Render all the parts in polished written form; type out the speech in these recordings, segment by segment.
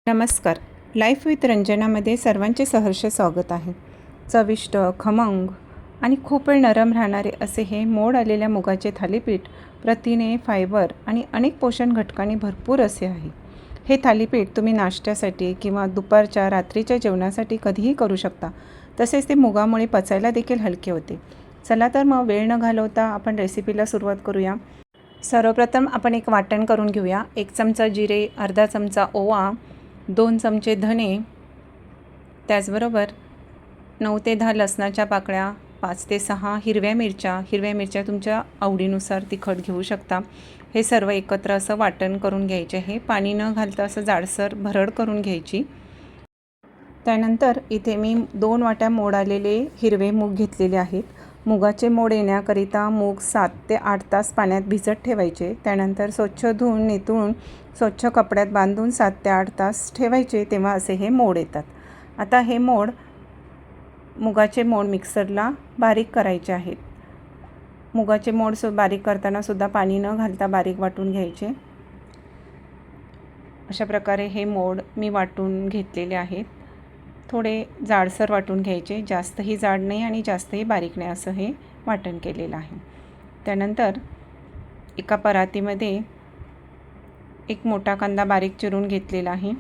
नमस्कार. Life with रंजनामध्ये सर्वांचे सहर्ष स्वागत आहे. चविष्ट, खमंग आणि खूप वेळ नरम राहणारे असे हे मोड आलेल्या मुगाचे थालीपीठ प्रथिने, फायबर आणि अनेक पोषण घटकांनी भरपूर असे आहे. हे थालीपीठ तुम्ही नाश्त्यासाठी किंवा दुपारच्या रात्रीच्या जेवणासाठी कधीही करू शकता. तसेच ते मुगामुळे पचायला देखील हलके होते. चला तर मग वेळ न घालवता आपण रेसिपीला सुरुवात करूया. सर्वप्रथम आपण एक वाटण करून घेऊया. 1 चमचा जिरे, अर्धा चमचा ओवा, 2 चमचे धने, त्याचबरोबर 9 ते 10 लसणाच्या पाकळ्या, 5 ते 6 हिरव्या मिरच्या तुमच्या आवडीनुसार तिखट घेऊ शकता. हे सर्व एकत्र असं वाटण करून घ्यायचे आहे. पाणी न घालता असं जाडसर भरड करून घ्यायची. त्यानंतर इथे मी 2 वाट्या मोड आलेले हिरवे मूग घेतलेले आहेत. मुगाचे मोड येण्याकरिता मूग 7 ते 8 तास पाण्यात भिजत ठेवायचे. त्यानंतर स्वच्छ धुवून निथळून स्वच्छ कपड्यात बांधून 7 ते 8 तास ठेवायचे, तेव्हा असे हे मोड येतात. आता हे मुगाचे मोड मिक्सरला बारीक करायचे आहेत. मुगाचे मोड बारीक करताना सुद्धा पाणी न घालता बारीक वाटून घ्यायचे. अशा प्रकारे हे मोड मी वाटून घेतलेले आहेत. थोडे जाडसर वाटून घ्यायचे, जास्तही जाड नाही आणि जास्तही बारीक नाही असं हे वाटण केलेलं आहे. त्यानंतर एका परातीमध्ये एक मोठा कांदा बारीक चिरून घेतलेला आहे.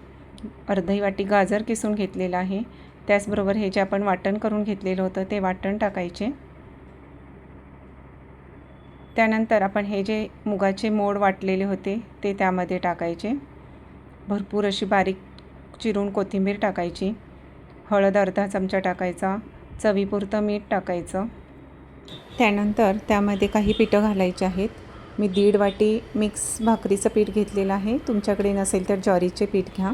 अर्धी वाटी गाजर किसून घेतलेला आहे. त्याचबरोबर हे जे आपण वाटण करून घेतलेलं होतं ते वाटण टाकायचे. त्यानंतर आपण हे जे मुगाचे मोड वाटलेले होते ते त्यामध्ये टाकायचे. भरपूर अशी बारीक चिरून कोथिंबीर टाकायची. हळद अर्धा चमचा टाकायचा. चवीपुरतं मीठ टाकायचं. त्यानंतर त्यामध्ये काही पिठं घालायचे आहेत. मी 1.5 वाटी मिक्स भाकरीचं पीठ घेतलेलं आहे. तुमच्याकडे नसेल तर ज्वारीचे पीठ घ्या.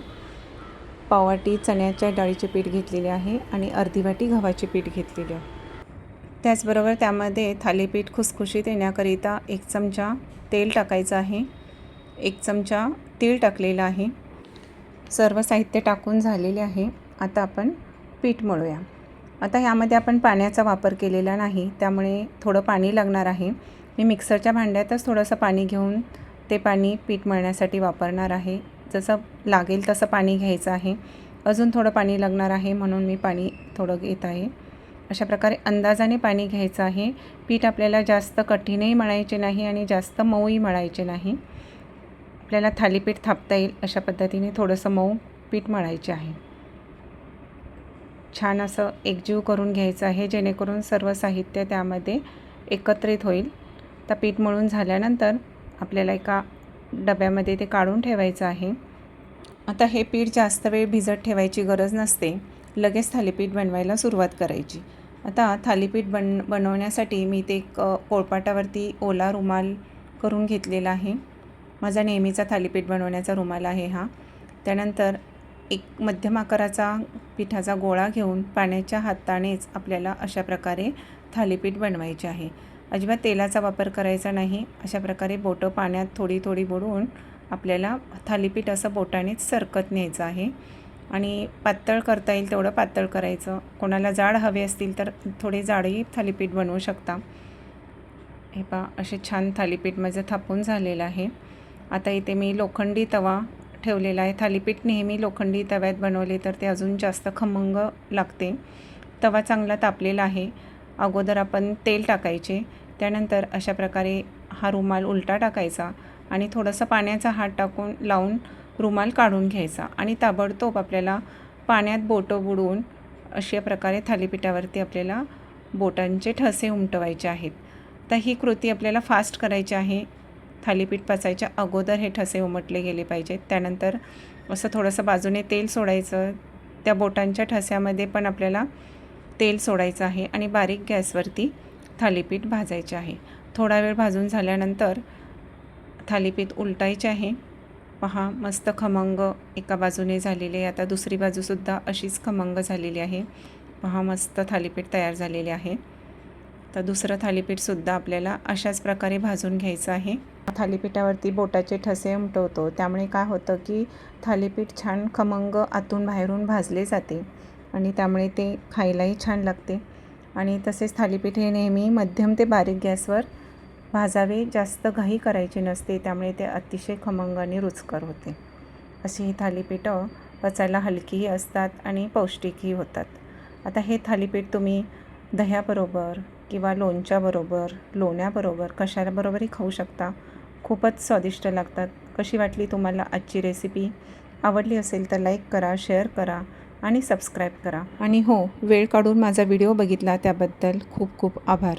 पाव वाटी चण्याच्या डाळीचे पीठ घेतलेले आहे आणि अर्धी वाटी गव्हाचे पीठ घेतलेले आहे. त्याचबरोबर त्यामध्ये थालीपीठ खुसखुशीत येण्याकरिता 1 चमचा तेल टाकायचं आहे. 1 चमचा तीळ टाकलेला आहे. सर्व साहित्य टाकून झालेले आहे. आता आपण पीठ मळूया. आता यामध्ये आपण पाण्याचा वापर केलेला नाही, त्यामुळे थोडं पाणी लागणार आहे. मी मिक्सरच्या भांड्यातच थोडंसं पाणी घेऊन ते पाणी पीठ मळण्यासाठी वापरणार आहे. जसं लागेल तसं पाणी घ्यायचं आहे. अजून थोडं पाणी लागणार आहे म्हणून मी पाणी थोडं घेत आहे. अशा प्रकारे अंदाजाने पाणी घ्यायचं आहे. पीठ आपल्याला जास्त कठीणही मळायचे नाही आणि जास्त मऊही मळायचे नाही. आपल्याला थालीपीठ थापता येईल अशा पद्धतीने थोडंसं मऊ पीठ मळायचे आहे. छान असं एकजीव करून घ्यायचं आहे, जेणेकरून सर्व साहित्य त्यामध्ये एकत्रित होईल. तर पीठ मळून झाल्यानंतर आपल्याला एका डब्यामध्ये ते काढून ठेवायचं आहे. आता हे पीठ जास्त वेळ भिजत ठेवायची गरज नसते. लगेच थालीपीठ बनवायला सुरुवात करायची. आता थालीपीठ बनवण्यासाठी मी ते पोळपाटावरती ओला रुमाल करून घेतलेला आहे. माझा नेहमीचा थालीपीठ बनवण्याचा रुमाल आहे हा. त्यानंतर एक मध्यम आकाराचा पिठाचा गोळा घेऊन पाण्याच्या हातानेच आपल्याला अशा प्रकारे थालीपीठ बनवायचे आहे. अजिबात तेलाचा वापर करायचा नाही. अशा प्रकारे बोटं पाण्यात थोडी थोडी बुडवून आपल्याला थालीपीठ असं बोटानेच सरकत न्यायचं आहे आणि पातळ करता येईल तेवढं पातळ करायचं. कोणाला जाड हवे असतील तर थोडे जाडही थालीपीठ बनवू शकता. हे पहा, असे छान थालीपीठ माझं थापून झालेलं आहे. आता इथे मी लोखंडी तवा ठेवलेला आहे. थालीपीठ नेहमी लोखंडी तव्यात बनवले तर ते अजून जास्त खमंग लागते. तवा चांगला तापलेला आहे. अगोदर आपण तेल टाकायचे. त्यानंतर अशा प्रकारे हा रुमाल उलटा टाकायचा आणि थोडंसं पाण्याचा हात लावून रुमाल काढून घ्यायचा आणि ताबडतोब आपल्याला पाण्यात बोटं बुडवून अशा प्रकारे थालीपीठावरती आपल्याला बोटांचे ठसे उमटवायचे आहेत. तर ही कृती आपल्याला फास्ट करायची आहे. थालीपीठ पचायच्या अगोदर हे ठसे उमटले गेले पाहिजेत. त्यानंतर असं थोडंसं बाजूने तेल सोडायचं. त्या बोटांच्या ठस्यामध्ये पण आपल्याला तेल सोडायचं आहे आणि बारीक गॅसवरती थालीपीठ भाजायचे आहे. थोडा वेळ भाजून झाल्यानंतर थालीपीठ उलटायचे आहे. पहा, मस्त खमंग एका बाजूने झालेली आहे. आता दुसरी बाजूसुद्धा अशीच खमंग झालेली आहे. पहा, मस्त थालीपीठ तयार झालेले आहे. तर दुसरं थालीपीठसुद्धा आपल्याला अशाच प्रकारे भाजून घ्यायचं आहे. थालीपीठावरती बोटाचे ठसे उमटवतो, त्यामुळे काय होतं की थालीपीठ छान खमंग आतून बाहेरून भाजले जाते आणि त्यामुळे ते खायलाही छान लागते. आणि तसेच थालीपीठ हे नेहमी मध्यम ते बारीक गॅसवर भाजावे. जास्त घाई करायची नसते, त्यामुळे ते अतिशय खमंग आणि रुचकर होते. अशी ही थालीपीठं पचायला हलकीही असतात आणि पौष्टिकही होतात. आता हे थालीपीठ तुम्ही दह्याबरोबर किंवा लोणच्याबरोबर, लोण्याबरोबर, कशाबरोबरही खाऊ शकता. खूपच स्वादिष्ट लागतात. कशी वाटली तुम्हाला आजची रेसिपी? आवडली असेल तर लाईक करा, शेअर करा आणि सबस्क्राईब करा. आणि हो, वेळ काढून माझा व्हिडिओ बघितला त्याबद्दल खूप खूप आभार.